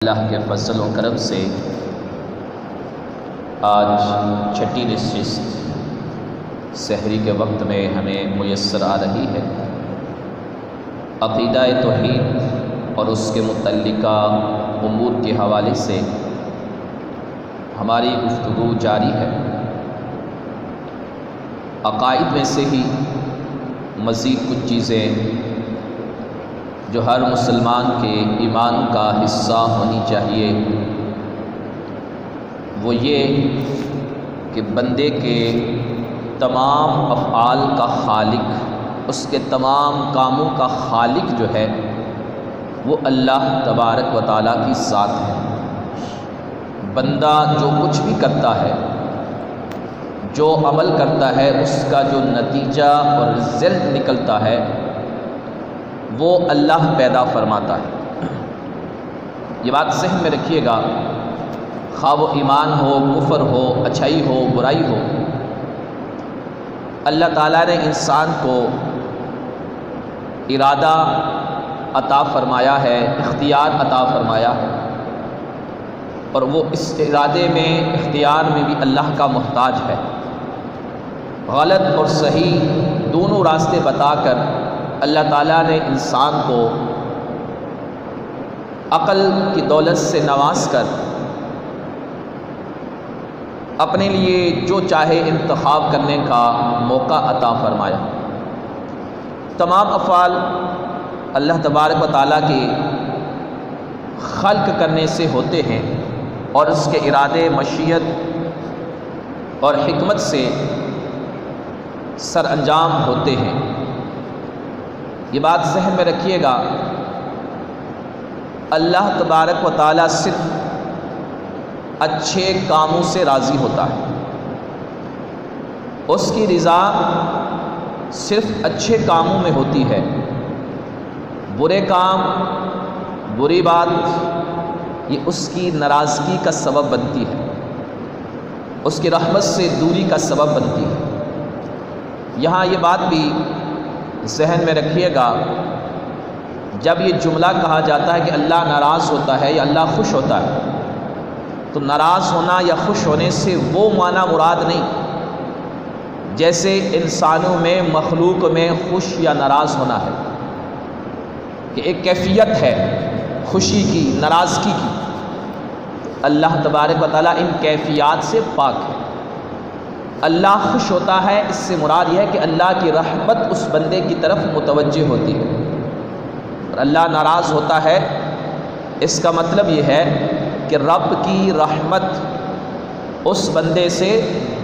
اللہ کے فضل و کرم سے آج چھٹی نشست سحری کے وقت میں ہمیں میسر آ رہی ہے۔ عقیدہ توحید اور اس کے متعلقہ امور کے حوالے سے ہماری گفتگو جاری ہے۔ عقائد میں سے ہی مزید کچھ چیزیں جو ہر مسلمان کے ایمان کا حصہ ہونی چاہیے، وہ یہ کہ بندے کے تمام افعال کا خالق، اس کے تمام کاموں کا خالق جو ہے وہ اللہ تبارک و تعالیٰ کی ذات ہے۔ بندہ جو کچھ بھی کرتا ہے، جو عمل کرتا ہے، اس کا جو نتیجہ اور رزلٹ نکلتا ہے وہ اللہ پیدا فرماتا ہے۔ یہ بات ذہن میں رکھیے گا، خواہ وہ ایمان ہو، کفر ہو، اچھائی ہو، برائی ہو، اللہ تعالیٰ نے انسان کو ارادہ عطا فرمایا ہے، اختیار عطا فرمایا ہے، اور وہ اس ارادے میں، اختیار میں بھی اللہ کا محتاج ہے۔ غلط اور صحیح دونوں راستے بتا کر اللہ تعالیٰ نے انسان کو عقل کی دولت سے نواز کر اپنے لیے جو چاہے انتخاب کرنے کا موقع عطا فرمایا۔ تمام افعال اللہ تبارک و تعالیٰ کے خلق کرنے سے ہوتے ہیں اور اس کے ارادے، مشیت اور حکمت سے سر انجام ہوتے ہیں۔ یہ بات ذہن میں رکھیے گا، اللہ تبارک و تعالیٰ صرف اچھے کاموں سے راضی ہوتا ہے۔ اس کی رضا صرف اچھے کاموں میں ہوتی ہے۔ برے کام، بری بات یہ اس کی ناراضگی کا سبب بنتی ہے، اس کی رحمت سے دوری کا سبب بنتی ہے۔ یہاں یہ بات بھی ذہن میں رکھیے گا، جب یہ جملہ کہا جاتا ہے کہ اللہ ناراض ہوتا ہے یا اللہ خوش ہوتا ہے، تو ناراض ہونا یا خوش ہونے سے وہ معنی مراد نہیں جیسے انسانوں میں، مخلوق میں خوش یا ناراض ہونا ہے، کہ ایک کیفیت ہے خوشی کی، ناراضگی کی۔ اللہ تبارک و تعالیٰ ان کیفیات سے پاک ہے۔ اللہ خوش ہوتا ہے، اس سے مراد یہ ہے کہ اللہ کی رحمت اس بندے کی طرف متوجہ ہوتی ہے، اور اللہ ناراض ہوتا ہے، اس کا مطلب یہ ہے کہ رب کی رحمت اس بندے سے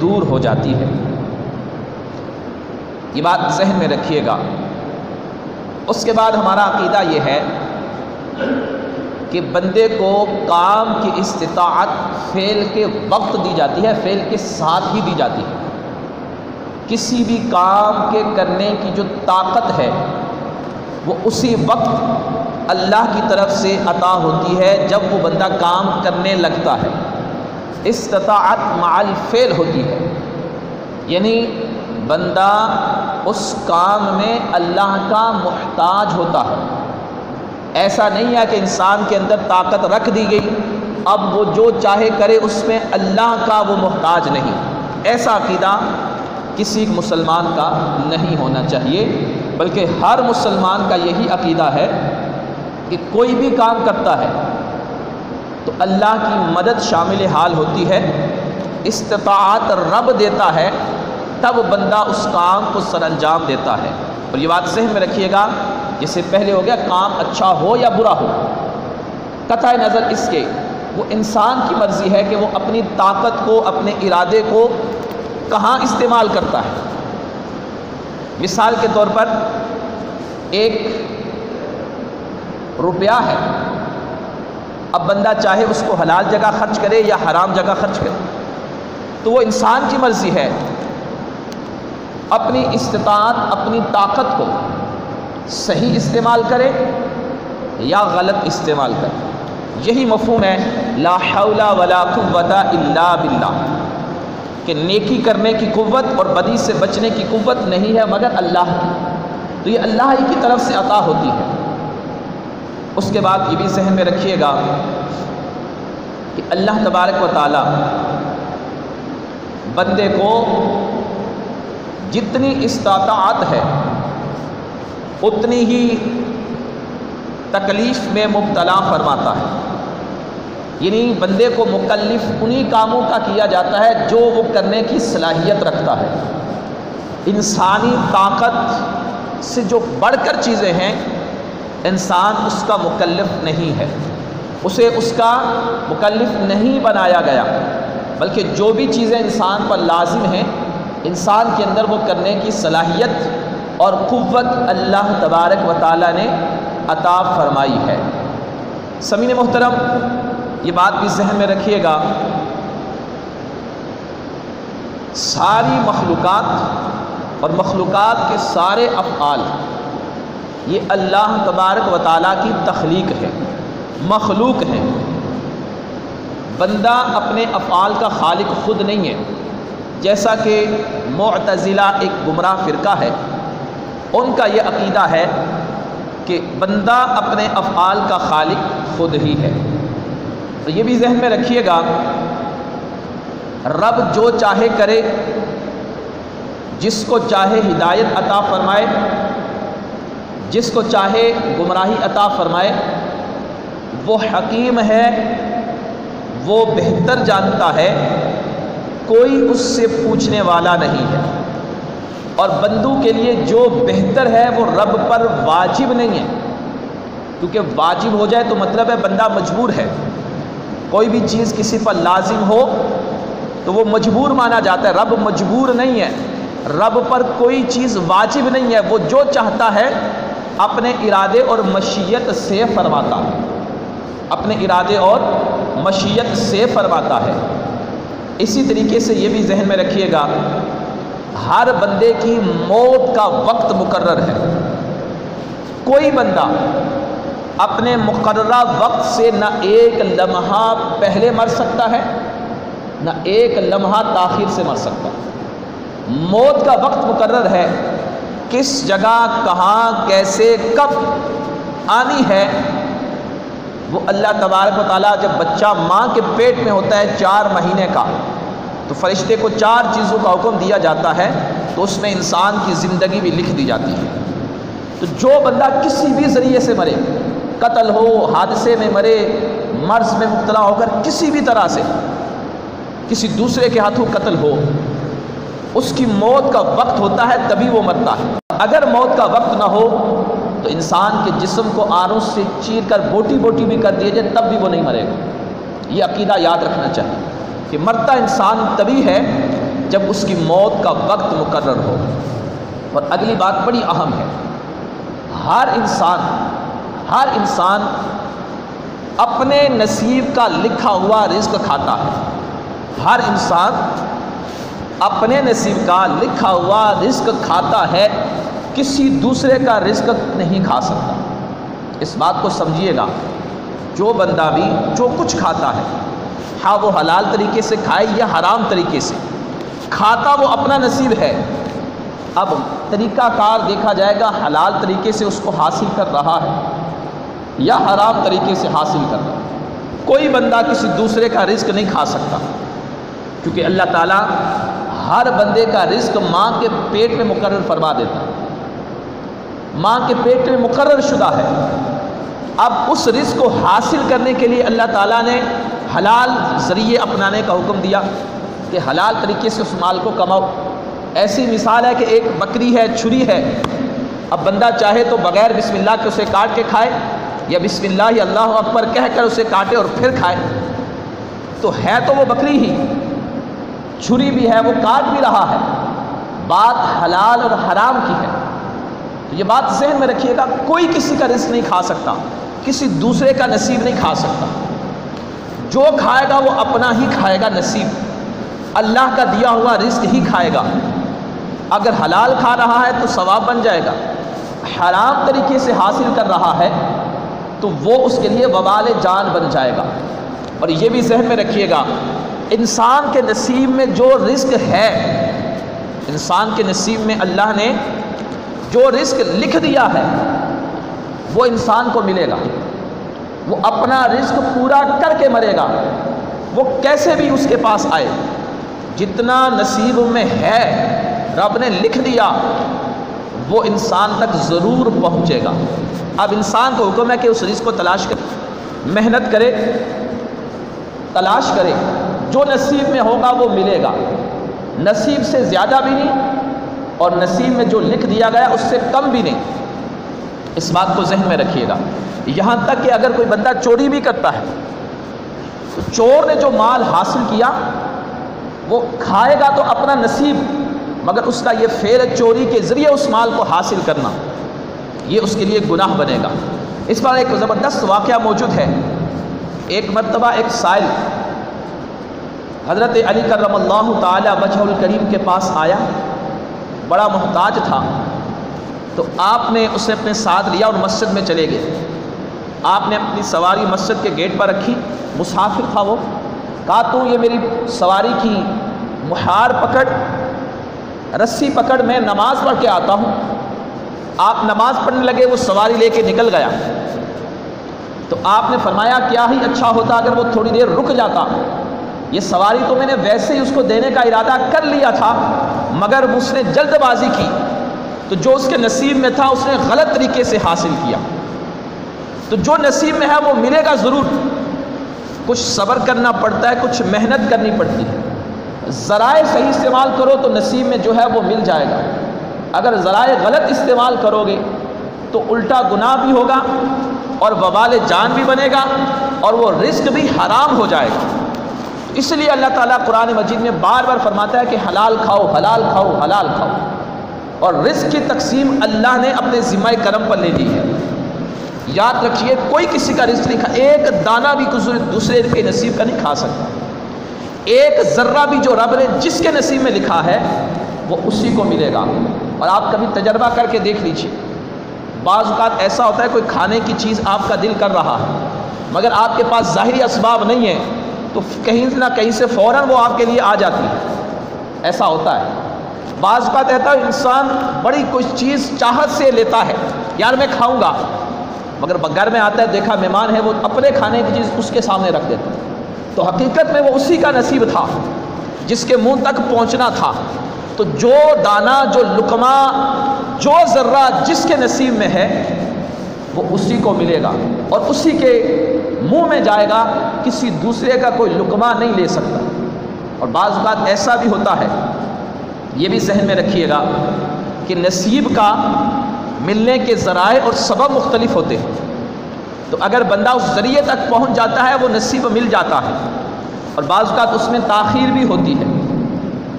دور ہو جاتی ہے۔ یہ بات ذہن میں رکھیے گا۔ اس کے بعد ہمارا عقیدہ یہ ہے کہ بندے کو کام کی استطاعت فعل کے وقت دی جاتی ہے، فعل کے ساتھ ہی دی جاتی ہے۔ کسی بھی کام کے کرنے کی جو طاقت ہے وہ اسی وقت اللہ کی طرف سے عطا ہوتی ہے جب وہ بندہ کام کرنے لگتا ہے۔ استطاعت مع الفعل ہوتی ہے، یعنی بندہ اس کام میں اللہ کا محتاج ہوتا ہے۔ ایسا نہیں ہے کہ انسان کے اندر طاقت رکھ دی گئی، اب وہ جو چاہے کرے، اس میں اللہ کا وہ محتاج نہیں۔ ایسا عقیدہ کسی مسلمان کا نہیں ہونا چاہیے، بلکہ ہر مسلمان کا یہی عقیدہ ہے کہ کوئی بھی کام کرتا ہے تو اللہ کی مدد شامل حال ہوتی ہے، استطاعت رب دیتا ہے، تب بندہ اس کام کو سر انجام دیتا ہے۔ اور یہ بات ذہن میں رکھیے گا، جس سے پہلے ہو گیا کام اچھا ہو یا برا ہو، قطع نظر اس کے وہ انسان کی مرضی ہے کہ وہ اپنی طاقت کو، اپنے ارادے کو کہاں استعمال کرتا ہے۔ مثال کے طور پر ایک روپیہ ہے، اب بندہ چاہے اس کو حلال جگہ خرچ کرے یا حرام جگہ خرچ کرے، تو وہ انسان کی مرضی ہے، اپنی استطاعت، اپنی طاقت کو صحیح استعمال کرے یا غلط استعمال کرے۔ یہی مفہوم ہے لا حول ولا قوت الا باللہ، کہ نیکی کرنے کی قوت اور بدی سے بچنے کی قوت نہیں ہے مگر اللہ کی، تو یہ اللہ ہی کی طرف سے عطا ہوتی ہے۔ اس کے بعد یہ بھی ذہن میں رکھیے گا کہ اللہ تبارک و تعالی بندے کو جتنی استطاعت ہے اتنی ہی تکلیف میں مبتلا فرماتا ہے، یعنی بندے کو مکلف انہی کاموں کا کیا جاتا ہے جو وہ کرنے کی صلاحیت رکھتا ہے۔ انسانی طاقت سے جو بڑھ کر چیزیں ہیں انسان اس کا مکلف نہیں ہے، اسے اس کا مکلف نہیں بنایا گیا، بلکہ جو بھی چیزیں انسان پر لازم ہیں انسان کے اندر وہ کرنے کی صلاحیت اور قوت اللہ تبارک و تعالی نے عطا فرمائی ہے۔ سامعین محترم، یہ بات بھی ذہن میں رکھیے گا، ساری مخلوقات اور مخلوقات کے سارے افعال یہ اللہ تبارک و تعالیٰ کی تخلیق ہے، مخلوق ہے۔ بندہ اپنے افعال کا خالق خود نہیں ہے، جیسا کہ معتزلہ ایک گمراہ فرقہ ہے، ان کا یہ عقیدہ ہے کہ بندہ اپنے افعال کا خالق خود ہی ہے۔ تو یہ بھی ذہن میں رکھیے گا، رب جو چاہے کرے، جس کو چاہے ہدایت عطا فرمائے، جس کو چاہے گمراہی عطا فرمائے، وہ حکیم ہے، وہ بہتر جانتا ہے، کوئی اس سے پوچھنے والا نہیں ہے۔ اور بندوں کے لیے جو بہتر ہے وہ رب پر واجب نہیں ہے، کیونکہ واجب ہو جائے تو مطلب ہے بندہ مجبور ہے۔ کوئی بھی چیز کسی پر لازم ہو تو وہ مجبور مانا جاتا ہے، رب مجبور نہیں ہے، رب پر کوئی چیز واجب نہیں ہے، وہ جو چاہتا ہے اپنے ارادے اور مشیت سے فرماتا ہے، اپنے ارادے اور مشیت سے فرماتا ہے۔ اسی طریقے سے یہ بھی ذہن میں رکھیے گا، ہر بندے کی موت کا وقت مقرر ہے۔ کوئی بندہ اپنے مقررہ وقت سے نہ ایک لمحہ پہلے مر سکتا ہے نہ ایک لمحہ تاخیر سے مر سکتا ہے۔ موت کا وقت مقرر ہے، کس جگہ، کہاں، کیسے، کب آنی ہے وہ اللہ تبارک و تعالیٰ جب بچہ ماں کے پیٹ میں ہوتا ہے 4 مہینے کا تو فرشتے کو 4 چیزوں کا حکم دیا جاتا ہے، تو اس میں انسان کی زندگی بھی لکھ دی جاتی ہے۔ تو جو بندہ کسی بھی ذریعے سے مرے، قتل ہو، حادثے میں مرے، مرض میں مبتلا ہو کر کسی بھی طرح سے کسی دوسرے کے ہاتھوں قتل ہو، اس کی موت کا وقت ہوتا ہے تبھی وہ مرتا ہے۔ اگر موت کا وقت نہ ہو تو انسان کے جسم کو آروں سے چیر کر بوٹی بوٹی بھی کر دیا جائے تب بھی وہ نہیں مرے گا۔ یہ عقیدہ یاد رکھنا چاہیے کہ مرتا انسان تبھی ہے جب اس کی موت کا وقت مقرر ہو۔ اور اگلی بات بڑی اہم ہے، ہر انسان اپنے نصیب کا لکھا ہوا رزق کھاتا ہے۔ ہر انسان اپنے نصیب کا لکھا ہوا رزق کھاتا ہے، کسی دوسرے کا رزق نہیں کھا سکتا۔ اس بات کو سمجھیے گا، جو بندہ بھی جو کچھ کھاتا ہے، ہاں وہ حلال طریقے سے کھائے یا حرام طریقے سے، کھاتا وہ اپنا نصیب ہے۔ اب طریقہ کار دیکھا جائے گا، حلال طریقے سے اس کو حاصل کر رہا ہے یا حرام طریقے سے حاصل کر رہا ہے۔ کوئی بندہ کسی دوسرے کا رزق نہیں کھا سکتا، کیونکہ اللہ تعالیٰ ہر بندے کا رزق ماں کے پیٹ میں مقرر فرما دیتا ہے، ماں کے پیٹ میں مقرر شدہ ہے۔ اب اس رزق کو حاصل کرنے کے لیے اللہ تعالیٰ نے حلال ذریعے اپنانے کا حکم دیا کہ حلال طریقے سے اس مال کو کماؤ۔ ایسی مثال ہے کہ ایک بکری ہے، چھری ہے، اب بندہ چاہے تو بغیر بسم اللہ کے اسے کاٹ کے کھائے یا بسم اللہ یا اللہ اکبر کہہ کر اسے کاٹے اور پھر کھائے، تو ہے تو وہ بکری ہی، چھری بھی ہے، وہ کاٹ بھی رہا ہے، بات حلال اور حرام کی ہے۔ تو یہ بات ذہن میں رکھیے گا، کوئی کسی کا رزق نہیں کھا سکتا، کسی دوسرے کا نصیب نہیں کھا سکتا۔ جو کھائے گا وہ اپنا ہی کھائے گا، نصیب اللہ کا دیا ہوا رزق ہی کھائے گا۔ اگر حلال کھا رہا ہے تو ثواب بن جائے گا، حرام طریقے سے حاصل کر رہا ہے تو وہ اس کے لیے وبال جان بن جائے گا۔ اور یہ بھی ذہن میں رکھیے گا، انسان کے نصیب میں جو رزق ہے، انسان کے نصیب میں اللہ نے جو رزق لکھ دیا ہے وہ انسان کو ملے گا۔ وہ اپنا رزق پورا کر کے مرے گا، وہ کیسے بھی اس کے پاس آئے، جتنا نصیب میں ہے رب نے لکھ دیا وہ انسان تک ضرور پہنچے گا۔ اب انسان کو حکم ہے کہ اس رزق کو تلاش کرے، محنت کرے، تلاش کرے، جو نصیب میں ہوگا وہ ملے گا، نصیب سے زیادہ بھی نہیں اور نصیب میں جو لکھ دیا گیا اس سے کم بھی نہیں۔ اس بات کو ذہن میں رکھیے گا۔ یہاں تک کہ اگر کوئی بندہ چوری بھی کرتا ہے تو چور نے جو مال حاصل کیا وہ کھائے گا تو اپنا نصیب، مگر اس کا یہ فعل چوری کے ذریعے اس مال کو حاصل کرنا یہ اس کے لیے گناہ بنے گا۔ اس پر ایک زبردست واقعہ موجود ہے۔ ایک مرتبہ ایک سائل حضرت علی کرم اللہ تعالی وجہ الکریم کے پاس آیا، بڑا محتاج تھا، تو آپ نے اسے اپنے ساتھ لیا اور مسجد میں چلے گئے۔ آپ نے اپنی سواری مسجد کے گیٹ پر رکھی، مسافر تھا وہ، کہا تو یہ میری سواری کی مہار پکڑ، رسی پکڑ، میں نماز پڑھ کے آتا ہوں۔ آپ نماز پڑھنے لگے، وہ سواری لے کے نکل گیا۔ تو آپ نے فرمایا کیا ہی اچھا ہوتا اگر وہ تھوڑی دیر رک جاتا، یہ سواری تو میں نے ویسے ہی اس کو دینے کا ارادہ کر لیا تھا مگر اس نے جلد بازی کی تو جو اس کے نصیب میں تھا اس نے غلط طریقے سے حاصل کیا۔ تو جو نصیب میں ہے وہ ملے گا ضرور، کچھ صبر کرنا پڑتا ہے، کچھ محنت کرنی پڑتی ہے۔ ذرائع صحیح استعمال کرو تو نصیب میں جو ہے وہ مل جائے گا، اگر ذرائع غلط استعمال کرو گے تو الٹا گناہ بھی ہوگا اور وبال جان بھی بنے گا اور وہ رزق بھی حرام ہو جائے گا۔ اس لیے اللہ تعالیٰ قرآن مجید میں بار بار فرماتا ہے کہ حلال کھاؤ، حلال کھاؤ، حلال کھاؤ، اور رزق کی تقسیم اللہ نے اپنے ذمہ کرم پر لے لی ہے۔ یاد رکھیے کوئی کسی کا رزق نہیں کھا، ایک دانہ بھی دوسرے کے نصیب کا نہیں کھا سکتا، ایک ذرہ بھی جو رب نے جس کے نصیب میں لکھا ہے وہ اسی کو ملے گا۔ اور آپ کبھی تجربہ کر کے دیکھ لیجیے، بعض اوقات ایسا ہوتا ہے کوئی کھانے کی چیز آپ کا دل کر رہا ہے مگر آپ کے پاس ظاہری اسباب نہیں ہے تو کہیں نہ کہیں سے فوراً وہ آپ کے لیے آ جاتی ہے، ایسا ہوتا ہے۔ بعض اوقات ایسا انسان بڑی کوئی چیز چاہت سے لیتا ہے، یار میں کھاؤں گا، مگر گھر میں آتا ہے دیکھا مہمان ہے وہ اپنے کھانے کی چیز اس کے سامنے رکھ دیتا ہے، تو حقیقت میں وہ اسی کا نصیب تھا جس کے منہ تک پہنچنا تھا۔ تو جو دانہ، جو لقمہ، جو ذرہ جس کے نصیب میں ہے وہ اسی کو ملے گا اور اسی کے منہ میں جائے گا، کسی دوسرے کا کوئی لقمہ نہیں لے سکتا۔ اور بعض اوقات ایسا بھی ہوتا ہے، یہ بھی ذہن میں رکھیے گا کہ نصیب کا ملنے کے ذرائع اور سبب مختلف ہوتے ہیں، تو اگر بندہ اس ذریعے تک پہنچ جاتا ہے وہ نصیب مل جاتا ہے، اور بعض اوقات اس میں تاخیر بھی ہوتی ہے۔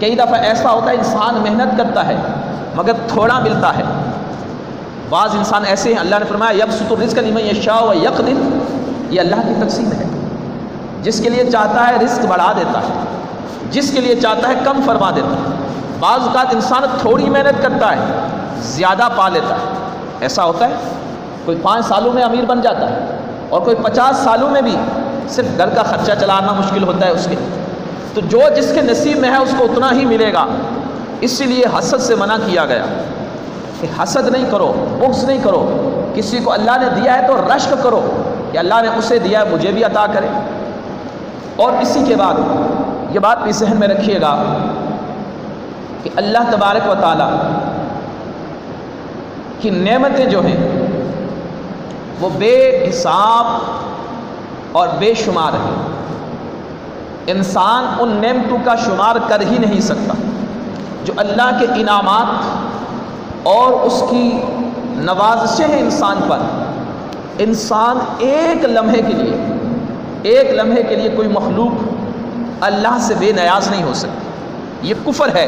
کئی دفعہ ایسا ہوتا ہے انسان محنت کرتا ہے مگر تھوڑا ملتا ہے۔ بعض انسان ایسے ہیں، اللہ نے فرمایا یبسط الرزق لمن یشاء ویقدر، یہ اللہ کی تقسیم ہے، جس کے لیے چاہتا ہے رزق بڑھا دیتا ہے، جس کے لیے چاہتا ہے کم فرما دیتا ہے۔ بعض اوقات انسان تھوڑی محنت کرتا ہے زیادہ پا لیتا ہے، ایسا ہوتا ہے، کوئی 5 سالوں میں امیر بن جاتا ہے اور کوئی 50 سالوں میں بھی صرف گھر کا خرچہ چلانا مشکل ہوتا ہے اس کے۔ تو جو جس کے نصیب میں ہے اس کو اتنا ہی ملے گا، اسی لیے حسد سے منع کیا گیا کہ حسد نہیں کرو، بغض نہیں کرو، کسی کو اللہ نے دیا ہے تو رشک کرو کہ اللہ نے اسے دیا ہے مجھے بھی عطا کرے۔ اور اسی کے بعد یہ بات بھی ذہن میں رکھیے گا کہ اللہ تبارک و تعالیٰ کی نعمتیں جو ہیں وہ بے حساب اور بے شمار ہیں، انسان ان نعمتوں کا شمار کر ہی نہیں سکتا جو اللہ کے انعامات اور اس کی نوازشیں ہیں انسان پر۔ انسان ایک لمحے کے لیے کوئی مخلوق اللہ سے بے نیاز نہیں ہو سکتی۔ یہ کفر ہے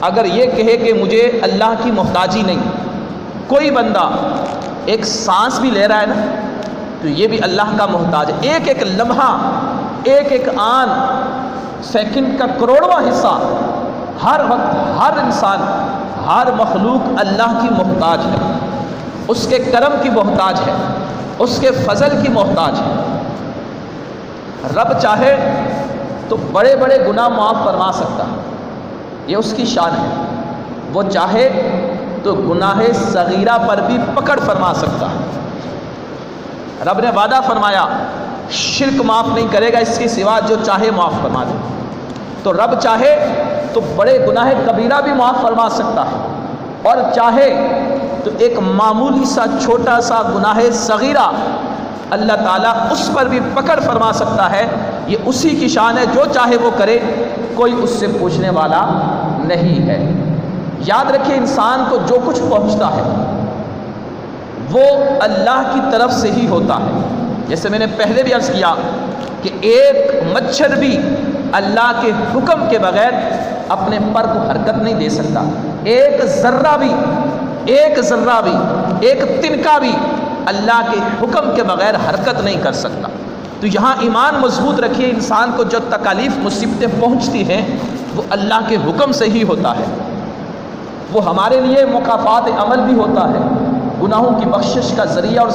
اگر یہ کہے کہ مجھے اللہ کی محتاجی نہیں۔ کوئی بندہ ایک سانس بھی لے رہا ہے نا تو یہ بھی اللہ کا محتاج ہے۔ ایک ایک لمحہ، ایک ایک آن، سیکنڈ کا کروڑواں حصہ، ہر وقت ہر انسان، ہر مخلوق اللہ کی محتاج ہے، اس کے کرم کی محتاج ہے، اس کے فضل کی محتاج ہے۔ رب چاہے تو بڑے بڑے گناہ معاف فرما سکتا ہے، یہ اس کی شان ہے۔ وہ چاہے تو گناہ صغیرہ پر بھی پکڑ فرما سکتا ہے۔ رب نے وعدہ فرمایا شرک معاف نہیں کرے گا اس کے سوا جو چاہے معاف فرما دے. تو رب چاہے تو بڑے گناہ کبیرہ بھی معاف فرما سکتا ہے، اور چاہے تو ایک معمولی سا چھوٹا سا گناہ صغیرہ اللہ تعالیٰ اس پر بھی پکڑ فرما سکتا ہے. یہ اسی کی شان ہے، جو چاہے وہ کرے، کوئی اس سے پوچھنے والا نہیں ہے. یاد رکھیں انسان کو جو کچھ پہنچتا ہے وہ اللہ کی طرف سے ہی ہوتا ہے. جیسے میں نے پہلے بھی عرض کیا کہ ایک مچھر بھی اللہ کے حکم کے بغیر اپنے پر کو حرکت نہیں دے سکتا. ایک ذرہ بھی ایک تنکا بھی اللہ کے حکم کے بغیر حرکت نہیں کر سکتا. تو یہاں ایمان مضبوط رکھیے، انسان کو جو تکالیف مصیبتیں پہنچتی ہیں وہ اللہ کے حکم سے ہی ہوتا ہے. وہ ہمارے لیے مکافات عمل بھی ہوتا ہے، گناہوں کی بخشش کا ذریعہ اور